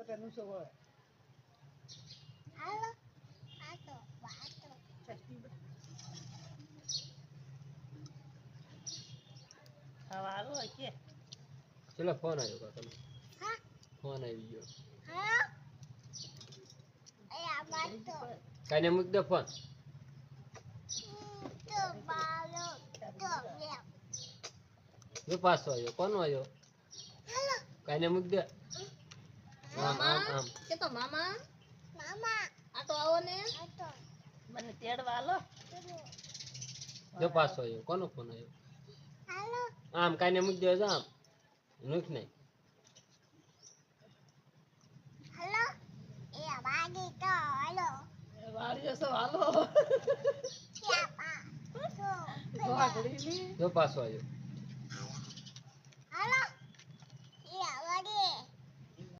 કરનું છો હોય હાલો આ તો વાતો હા હાલો કે ચલો ફોન આવ્યો કાકાનો હા ફોન આવી ગયો હા એ આ વાતો કાઈને મૂક દે ફોન તો બાલો તો લે જો પાછો આવ્યો કોનો આવ્યો હાલો કાઈને મૂક દે આમ આમ આમ કે તો મામા મામા આ તો આવો ને આ તો મને તેડવા હાલો જો પાછો આવ્યો કોનો ફોન આવ્યો હાલો આમ કાઈને મૂક દે આમ મૂક નહીં હાલો એ આ વાગી તો હાલો વાળીઓ છો હાલો ક્યાં પા તો વાઘડી ની જો પાછો આવ્યો